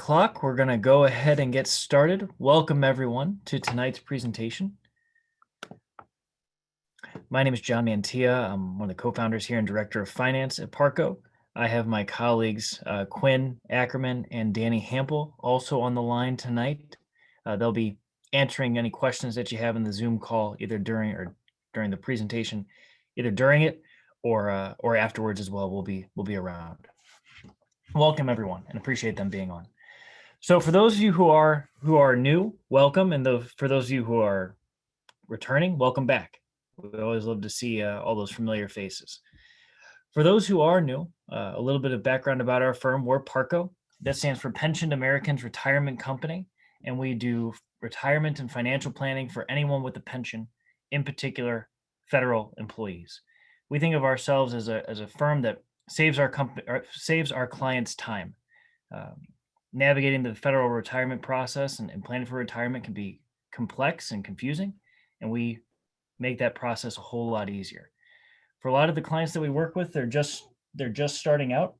o'clock. We're going to go ahead and get started. Welcome everyone to tonight's presentation. My name is John Mantilla. I'm one of the co-founders here and director of finance at Parco. I have my colleagues Quinn Ackerman and Danny Hampel also on the line tonight. They'll be answering any questions that you have in the Zoom call, either during the presentation, either during it or afterwards as well. We'll be around. Welcome everyone, and appreciate them being on. So for those of you who are new, welcome, and for those of you who are returning, welcome back. We always love to see all those familiar faces. For those who are new, a little bit of background about our firm. We're Parco. That stands for Pensioned Americans Retirement Company, and we do retirement and financial planning for anyone with a pension, in particular federal employees. We think of ourselves as a firm that saves our clients time. Navigating the federal retirement process and planning for retirement can be complex and confusing, and we make that process a whole lot easier. For a lot of the clients that we work with, they're just starting out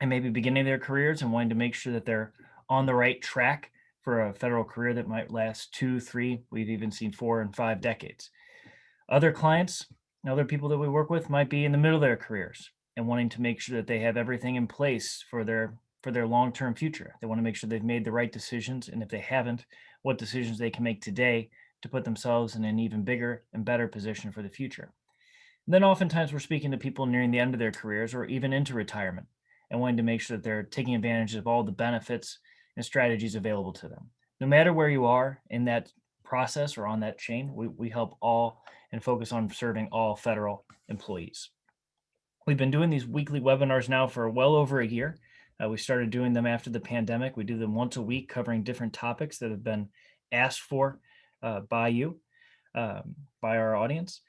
and maybe beginning their careers and wanting to make sure that they're on the right track for a federal career that might last 2, 3, we've even seen 4 and 5 decades. Other clients, other people that we work with might be in the middle of their careers and wanting to make sure that they have everything in place for their long-term future. They want to make sure they've made the right decisions, and if they haven't, what decisions they can make today to put themselves in an even bigger and better position for the future. And then oftentimes we're speaking to people nearing the end of their careers or even into retirement and wanting to make sure that they're taking advantage of all the benefits and strategies available to them. No matter where you are in that process or on that chain, we help all and focus on serving all federal employees. We've been doing these weekly webinars now for well over a year. We started doing them after the pandemic. We do them once a week, covering different topics that have been asked for by you, by our audience.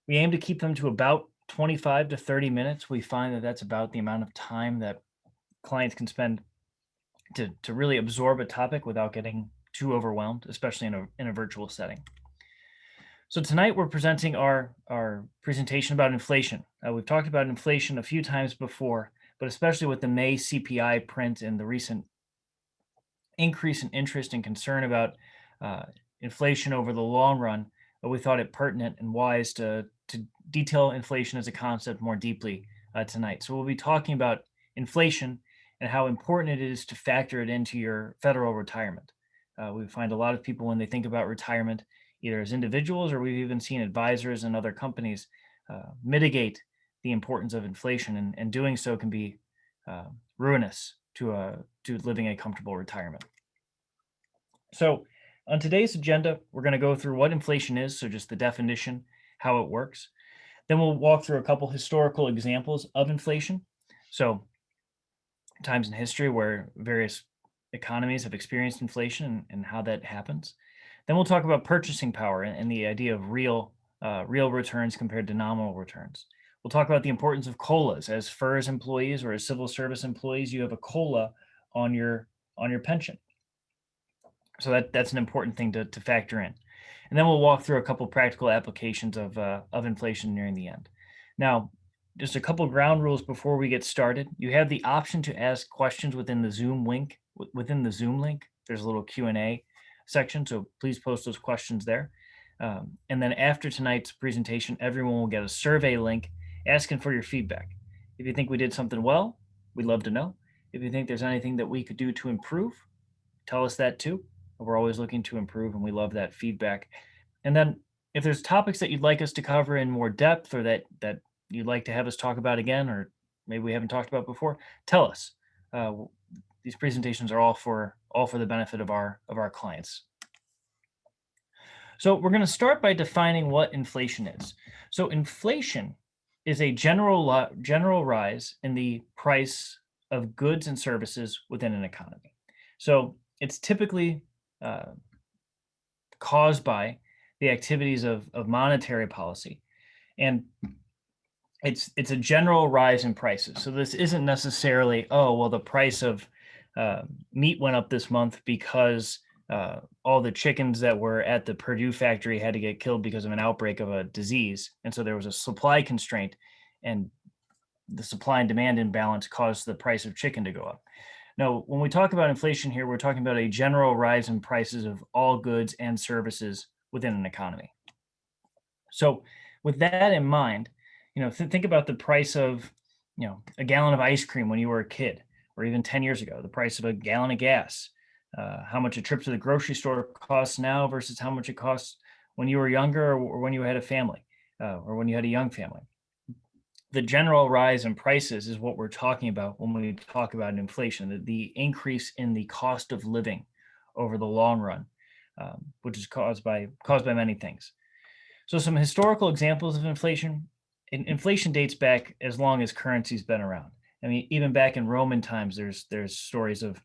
We aim to keep them to about 25 to 30 minutes. We find that that's about the amount of time that clients can spend to really absorb a topic without getting too overwhelmed, especially in a virtual setting. So tonight we're presenting our presentation about inflation. We've talked about inflation a few times before, but especially with the May CPI print and the recent increase in interest and concern about inflation over the long run, we thought it pertinent and wise to detail inflation as a concept more deeply tonight. So we'll be talking about inflation and how important it is to factor it into your federal retirement. We find a lot of people when they think about retirement, either as individuals or we've even seen advisors and other companies mitigate the importance of inflation, and doing so can be ruinous to living a comfortable retirement. So on today's agenda, we're going to go through what inflation is, so just the definition, how it works. Then we'll walk through a couple historical examples of inflation. So times in history where various economies have experienced inflation and how that happens. Then we'll talk about purchasing power and the idea of real returns compared to nominal returns. We'll talk about the importance of COLAs. As FERS employees or as civil service employees, you have a COLA on your pension. So that's an important thing to factor in. And then we'll walk through a couple practical applications of inflation nearing the end. Now, just a couple ground rules before we get started. You have the option to ask questions within the Zoom link. There's a little Q&A section, so please post those questions there. And then after tonight's presentation, everyone will get a survey link asking for your feedback. If you think we did something well, we'd love to know. If you think there's anything that we could do to improve, tell us that too. We're always looking to improve, and we love that feedback. And then if there's topics that you'd like us to cover in more depth, or that you'd like to have us talk about again, or maybe we haven't talked about before, tell us. These presentations are all for the benefit of our clients. So we're going to start by defining what inflation is. So inflation is a general rise in the price of goods and services within an economy. So it's typically caused by the activities of monetary policy, and it's a general rise in prices. So this isn't necessarily, oh, well, the price of meat went up this month because all the chickens that were at the Purdue factory had to get killed because of an outbreak of a disease, and so there was a supply constraint, and the supply and demand imbalance caused the price of chicken to go up. Now, when we talk about inflation here, we're talking about a general rise in prices of all goods and services within an economy. So, with that in mind, think about the price of, a gallon of ice cream when you were a kid, or even 10 years ago, the price of a gallon of gas, how much a trip to the grocery store costs now versus how much it costs when you were younger or when you had a family, or when you had a young family. The general rise in prices is what we're talking about when we talk about inflation, the increase in the cost of living over the long run, which is caused by many things. So some historical examples of inflation. Inflation dates back as long as currency's been around. I mean, even back in Roman times, there's stories of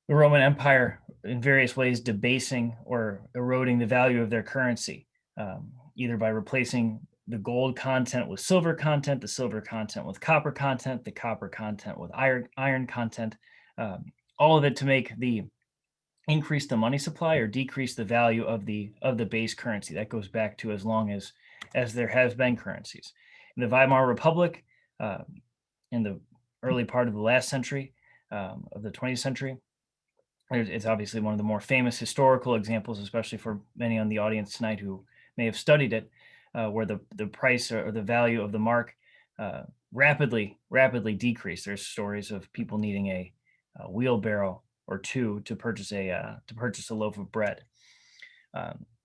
the Roman Empire in various ways debasing or eroding the value of their currency, either by replacing the gold content with silver content, the silver content with copper content, the copper content with iron content, all of it to make the increase the money supply or decrease the value of the base currency. That goes back to as long as there has been currencies. In the Weimar Republic, in the early part of the last century, of the 20th century, it's obviously one of the more famous historical examples, especially for many on the audience tonight who may have studied it, where the price or the value of the mark rapidly decreased. There's stories of people needing a wheelbarrow or two to purchase a loaf of bread.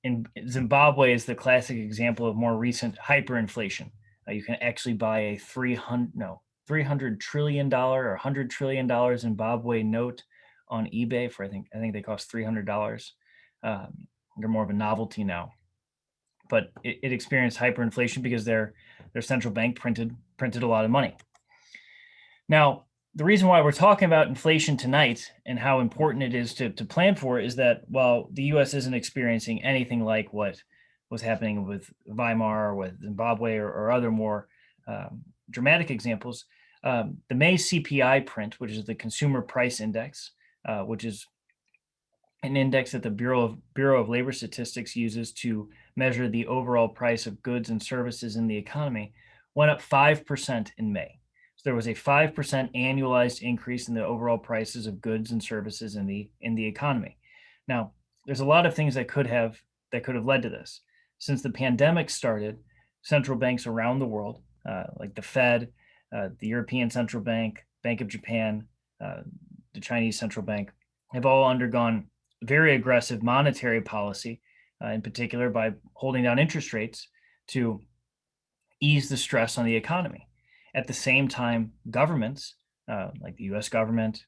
In Zimbabwe is the classic example of more recent hyperinflation. You can actually buy a $300 trillion or $100 trillion Zimbabwe note on eBay for I think they cost $300. They're more of a novelty now, but it experienced hyperinflation because their central bank printed a lot of money. Now, the reason why we're talking about inflation tonight and how important it is to plan for it is that while the U.S. isn't experiencing anything like what was happening with Weimar or with Zimbabwe or other more dramatic examples, the May CPI print, which is the Consumer Price Index, which is an index that the Bureau of Labor Statistics uses to measure the overall price of goods and services in the economy, went up 5% in May. So there was a 5% annualized increase in the overall prices of goods and services in the economy. Now, there's a lot of things that could have led to this. Since the pandemic started, central banks around the world, like the Fed, the European Central Bank, Bank of Japan, the Chinese Central Bank, have all undergone very aggressive monetary policy, in particular by holding down interest rates to ease the stress on the economy. At the same time, governments, like the US government,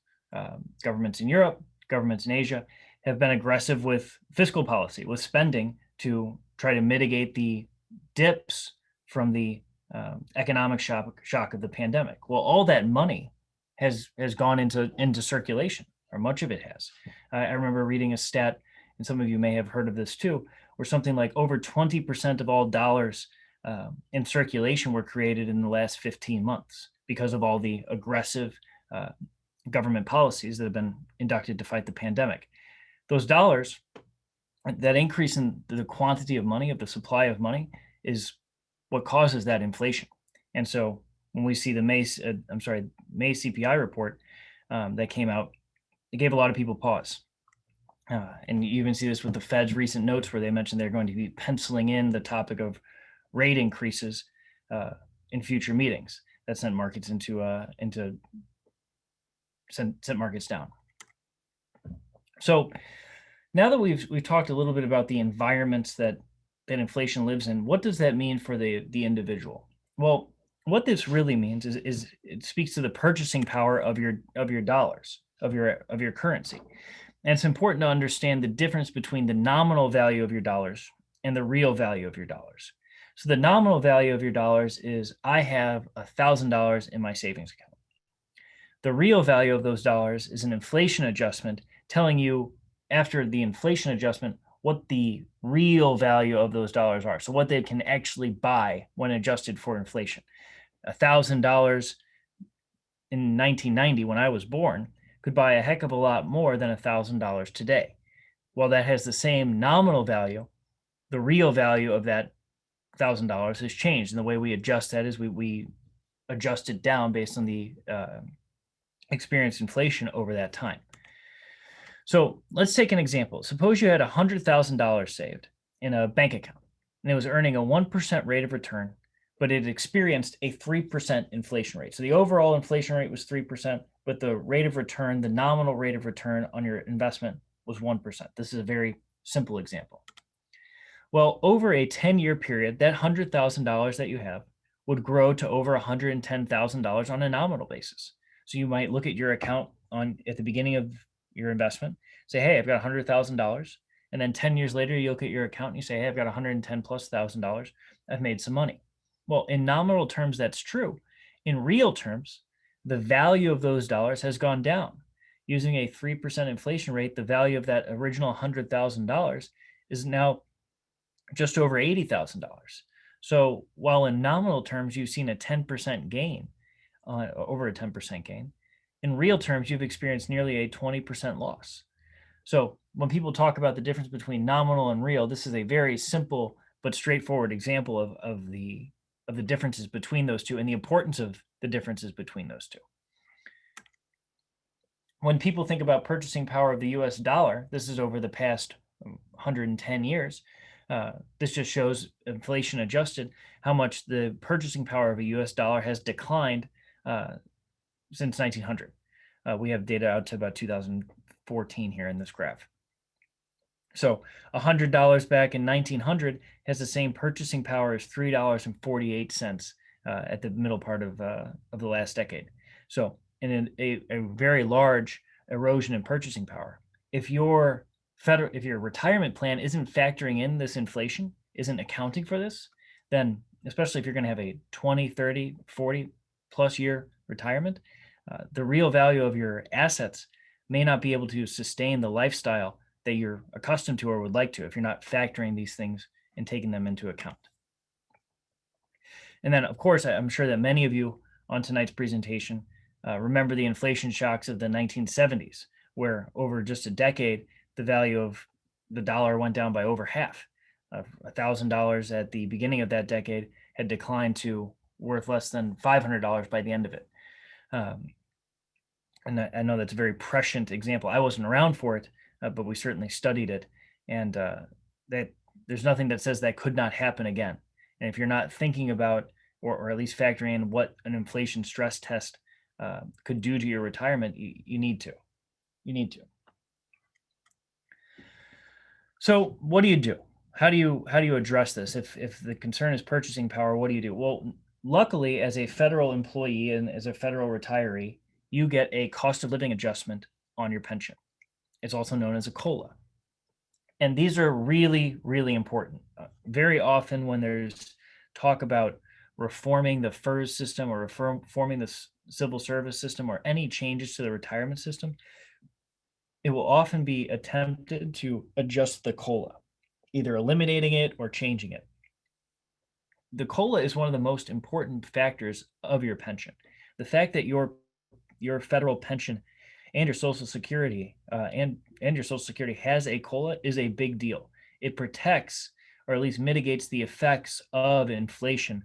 governments in Europe, governments in Asia, have been aggressive with fiscal policy, with spending to try to mitigate the dips from the economic shock of the pandemic. Well, all that money has gone into circulation, or much of it has. I remember reading a stat, and some of you may have heard of this too, where something like over 20% of all dollars in circulation were created in the last 15 months because of all the aggressive government policies that have been inducted to fight the pandemic. Those dollars, that increase in the quantity of money, of the supply of money, is what causes that inflation. And so when we see the May CPI report that came out, it gave a lot of people pause. And you even see this with the Fed's recent notes where they mentioned they're going to be penciling in the topic of rate increases in future meetings. That sent markets sent markets down. So now that we've talked a little bit about the environments that inflation lives in, what does that mean for the individual? Well, what this really means is it speaks to the purchasing power of your dollars, of your currency. And it's important to understand the difference between the nominal value of your dollars and the real value of your dollars. So the nominal value of your dollars is, I have $1,000 in my savings account. The real value of those dollars is an inflation adjustment telling you, after the inflation adjustment, what the real value of those dollars are. So what they can actually buy when adjusted for inflation. $1,000 in 1990, when I was born, could buy a heck of a lot more than $1,000 today. While that has the same nominal value, the real value of that $1,000 has changed. And the way we adjust that is we adjust it down based on the experienced inflation over that time. So let's take an example. Suppose you had $100,000 saved in a bank account and it was earning a 1% rate of return, but it experienced a 3% inflation rate. So the overall inflation rate was 3%, but the rate of return, the nominal rate of return on your investment was 1%. This is a very simple example. Well, over a 10-year period, that $100,000 that you have would grow to over $110,000 on a nominal basis. So you might look at your account at the beginning of your investment, say, hey, I've got $100,000. And then 10 years later, you look at your account and you say, hey, I've got $110,000+. I've made some money. Well, in nominal terms, that's true. In real terms, the value of those dollars has gone down. Using a 3% inflation rate, the value of that original $100,000 is now just over $80,000. So while in nominal terms, you've seen a 10% gain, over a 10% gain, in real terms, you've experienced nearly a 20% loss. So when people talk about the difference between nominal and real, this is a very simple but straightforward example of the differences between those two and the importance of the differences between those two. When people think about purchasing power of the US dollar, this is over the past 110 years, this just shows inflation adjusted how much the purchasing power of a US dollar has declined since 1900. We have data out to about 2014 here in this graph. So $100 back in 1900 has the same purchasing power as $3.48 at the middle part of the last decade. So in a very large erosion in purchasing power. If your retirement plan isn't factoring in this inflation, isn't accounting for this, then especially if you're going to have a 20, 30, 40 plus year retirement, the real value of your assets may not be able to sustain the lifestyle that you're accustomed to or would like to if you're not factoring these things and taking them into account. And then, of course, I'm sure that many of you on tonight's presentation remember the inflation shocks of the 1970s, where over just a decade, the value of the dollar went down by over half. $1,000 at the beginning of that decade had declined to worth less than $500 by the end of it. And I know that's a very prescient example. I wasn't around for it, but we certainly studied it. And that there's nothing that says that could not happen again. And if you're not thinking about, or at least factoring in what an inflation stress test could do to your retirement, you need to. You need to. So what do you do? How do you address this? If the concern is purchasing power, what do you do? Well, luckily, as a federal employee and as a federal retiree, you get a cost of living adjustment on your pension. It's also known as a COLA. And these are really, really important. Very often when there's talk about reforming the FERS system or reforming the civil service system or any changes to the retirement system, it will often be attempted to adjust the COLA, either eliminating it or changing it. The COLA is one of the most important factors of your pension. The fact that your federal pension and your Social Security and your Social Security has a COLA is a big deal. It protects or at least mitigates the effects of inflation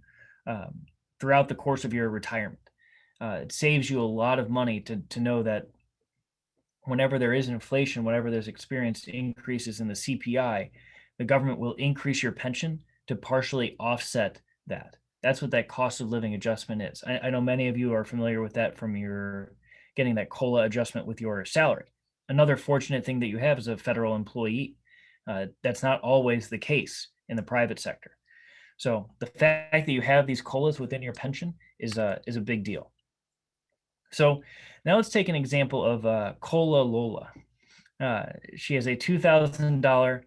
throughout the course of your retirement. It saves you a lot of money to know that whenever there is inflation, whenever there's experienced increases in the CPI, the government will increase your pension to partially offset that. That's what that cost of living adjustment is. I know many of you are familiar with that from your getting that COLA adjustment with your salary. Another fortunate thing that you have as a federal employee. That's not always the case in the private sector. So the fact that you have these COLAs within your pension is a big deal. So now let's take an example of Cola Lola. She has a $2,000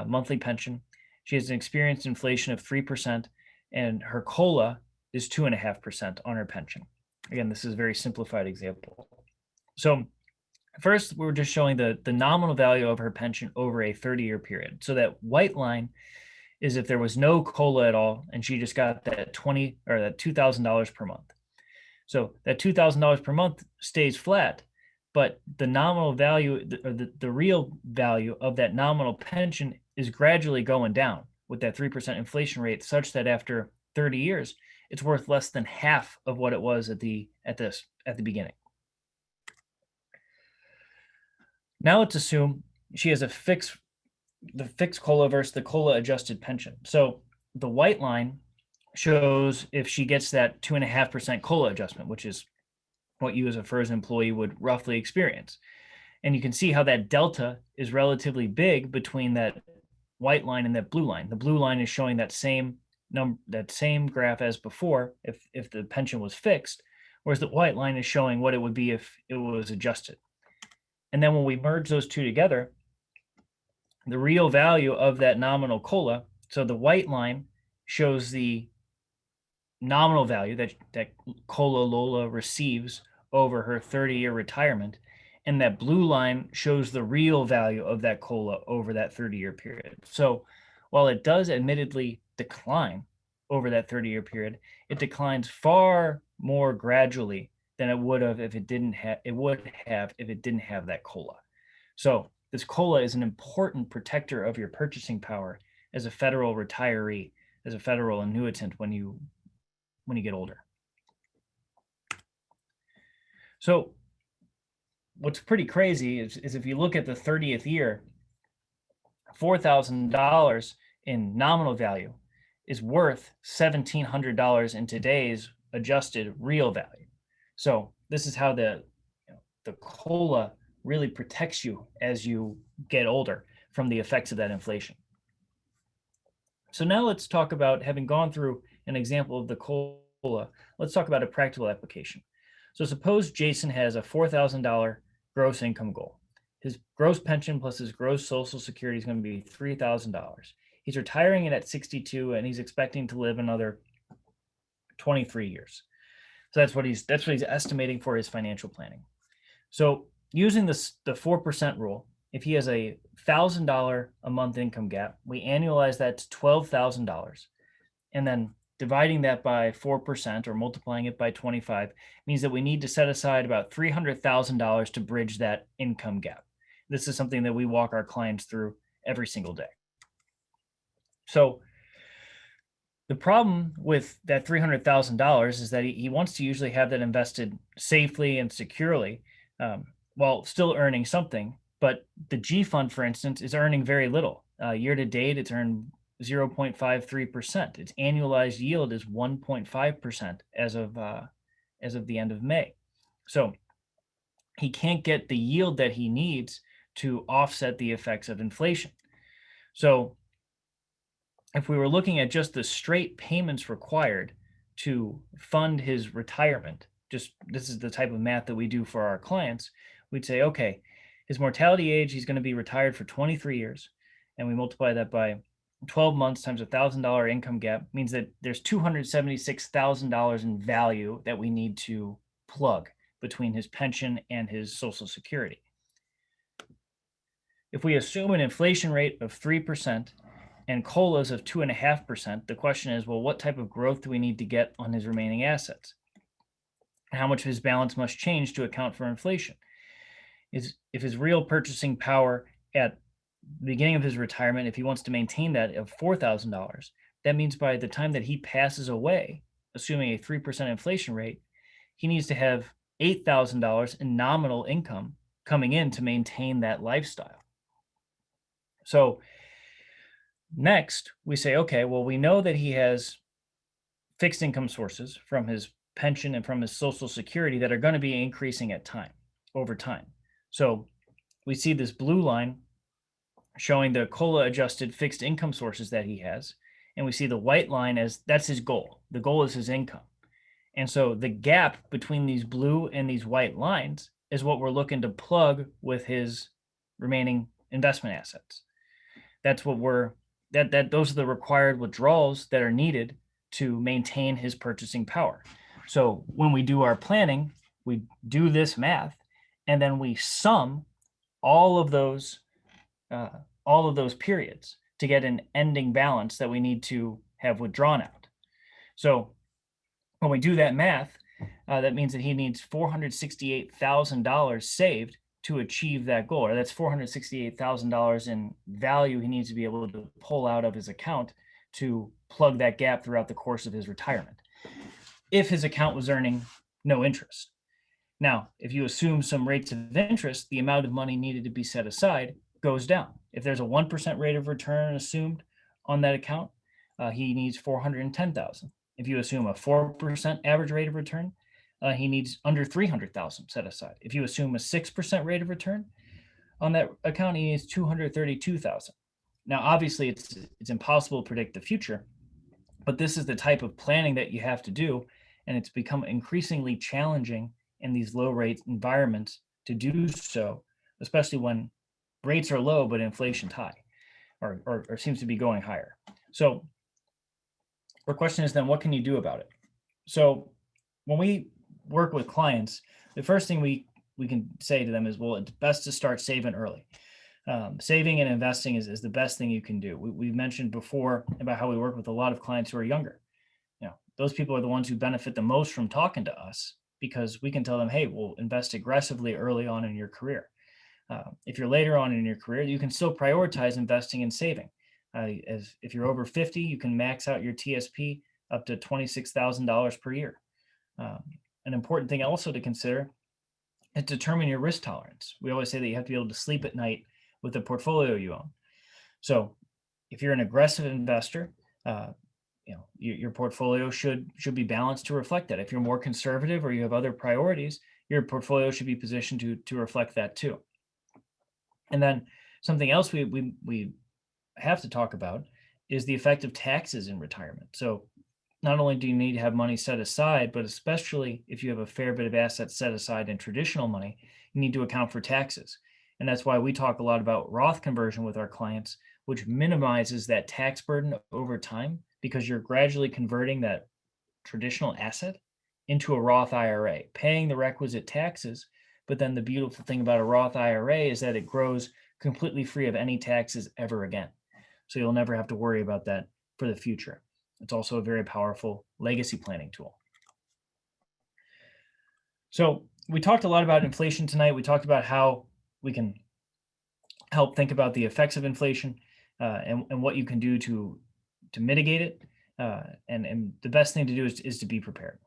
monthly pension. She has an experienced inflation of 3%, and her COLA is 2.5% on her pension. Again, this is a very simplified example. So first, we're just showing the nominal value of her pension over a 30-year period. So that white line is if there was no COLA at all, and she just got that $2,000 per month. So that $2,000 per month stays flat, but the nominal value, or the real value of that nominal pension is gradually going down with that 3% inflation rate, such that after 30 years, it's worth less than half of what it was at the beginning. Now let's assume she has the fixed COLA versus the COLA adjusted pension. So the white line shows if she gets that 2.5% COLA adjustment, which is what you as a FERS employee would roughly experience. And you can see how that delta is relatively big between that white line and that blue line. The blue line is showing that same graph as before if the pension was fixed, whereas the white line is showing what it would be if it was adjusted. And then when we merge those two together, the real value of that nominal COLA, so the white line shows the nominal value that COLA Lola receives over her 30-year retirement, and that blue line shows the real value of that COLA over that 30-year period. So while it does admittedly decline over that 30-year period, it declines far more gradually than it would have if it didn't have that COLA. So this COLA is an important protector of your purchasing power as a federal retiree, as a federal annuitant when you get older. So what's pretty crazy is if you look at the 30th year, $4,000 in nominal value is worth $1,700 in today's adjusted real value. So this is how the COLA really protects you as you get older from the effects of that inflation. So now let's talk about, having gone through an example of the COLA, let's talk about a practical application. So suppose Jason has a $4,000 gross income goal. His gross pension plus his gross Social Security is going to be $3,000. He's retiring at 62, and he's expecting to live another 23 years. So that's what he's estimating for his financial planning. So using the 4% rule, if he has a $1,000 a month income gap, we annualize that to $12,000, and then dividing that by 4% or multiplying it by 25 means that we need to set aside about $300,000 to bridge that income gap. This is something that we walk our clients through every single day. So the problem with that $300,000 is that he wants to usually have that invested safely and securely, while still earning something. But the G fund, for instance, is earning very little. Year to date, it's earned 0.53%. Its annualized yield is 1.5% as of the end of May. So he can't get the yield that he needs to offset the effects of inflation. So if we were looking at just the straight payments required to fund his retirement, this is the type of math that we do for our clients, we'd say, okay, his mortality age, he's going to be retired for 23 years, and we multiply that by 12 months times $1,000 income gap means that there's $276,000 in value that we need to plug between his pension and his Social Security. If we assume an inflation rate of 3% and COLAs of 2.5%, the question is, well, what type of growth do we need to get on his remaining assets? How much of his balance must change to account for inflation? If his real purchasing power at the beginning of his retirement, if he wants to maintain that of $4,000, that means by the time that he passes away, assuming a 3% inflation rate, he needs to have $8,000 in nominal income coming in to maintain that lifestyle. So next, we say, okay, well, we know that he has fixed income sources from his pension and from his Social Security that are going to be increasing over time. So we see this blue line showing the COLA adjusted fixed income sources that he has. And we see the white line as that's his goal. The goal is his income. And so the gap between these blue and these white lines is what we're looking to plug with his remaining investment assets. That's what those are the required withdrawals that are needed to maintain his purchasing power. So when we do our planning, we do this math, and then we sum all of those periods to get an ending balance that we need to have withdrawn out. So when we do that math, that means that he needs $468,000 saved to achieve that goal, or that's $468,000 in value he needs to be able to pull out of his account to plug that gap throughout the course of his retirement, if his account was earning no interest. Now, if you assume some rates of interest, the amount of money needed to be set aside goes down. If there's a 1% rate of return assumed on that account, he needs 410,000. If you assume a 4% average rate of return, he needs under 300,000 set aside. If you assume a 6% rate of return on that account, he needs 232,000. Now, obviously, it's impossible to predict the future, but this is the type of planning that you have to do, and it's become increasingly challenging in these low rate environments to do so, especially when rates are low but inflation's high, or seems to be going higher. So our question is then, what can you do about it? So when we work with clients, the first thing we can say to them is, well, it's best to start saving early. Saving and investing is the best thing you can do. We mentioned before about how we work with a lot of clients who are younger. Those people are the ones who benefit the most from talking to us, because we can tell them, hey, we'll invest aggressively early on in your career. If you're later on in your career, you can still prioritize investing and saving. If you're over 50, you can max out your TSP up to $26,000 per year. An important thing also to consider is determine your risk tolerance. We always say that you have to be able to sleep at night with the portfolio you own. So if you're an aggressive investor, your portfolio should be balanced to reflect that. If you're more conservative or you have other priorities, your portfolio should be positioned to reflect that too. And then something else we have to talk about is the effect of taxes in retirement. So not only do you need to have money set aside, but especially if you have a fair bit of assets set aside in traditional money, you need to account for taxes. And that's why we talk a lot about Roth conversion with our clients, which minimizes that tax burden over time, because you're gradually converting that traditional asset into a Roth IRA, paying the requisite taxes. But then the beautiful thing about a Roth IRA is that it grows completely free of any taxes ever again. So you'll never have to worry about that for the future. It's also a very powerful legacy planning tool. So we talked a lot about inflation tonight. We talked about how we can help think about the effects of inflation, and what you can do to mitigate it. And the best thing to do is to be prepared.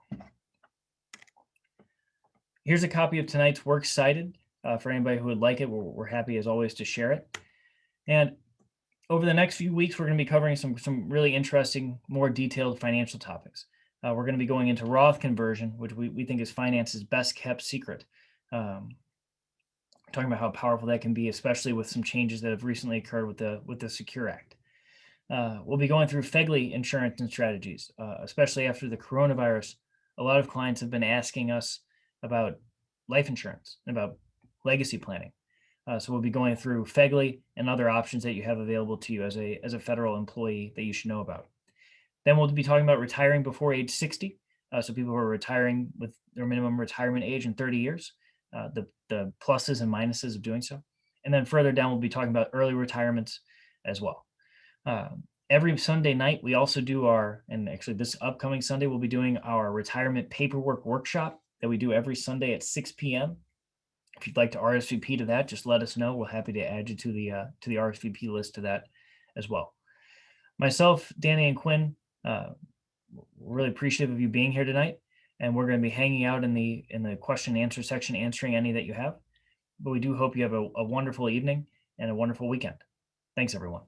Here's a copy of tonight's Works Cited for anybody who would like it. We're happy as always to share it. And over the next few weeks, we're going to be covering some really interesting, more detailed financial topics. We're going to be going into Roth conversion, which we think is finance's best kept secret. Talking about how powerful that can be, especially with some changes that have recently occurred with the Secure Act. We'll be going through FEGLI insurance and strategies, especially after the coronavirus. A lot of clients have been asking us about life insurance and about legacy planning. So we'll be going through FEGLI and other options that you have available to you as a federal employee that you should know about. Then we'll be talking about retiring before age 60. So people who are retiring with their minimum retirement age in 30 years, the pluses and minuses of doing so. And then further down, we'll be talking about early retirements as well. Every Sunday night, we also do and actually this upcoming Sunday, we'll be doing our retirement paperwork workshop that we do every Sunday at 6 p.m. If you'd like to RSVP to that, just let us know. We're happy to add you to the RSVP list to that as well. Myself, Danny, and Quinn, we're really appreciative of you being here tonight, and we're going to be hanging out in the question and answer section, answering any that you have. But we do hope you have a wonderful evening and a wonderful weekend. Thanks, everyone.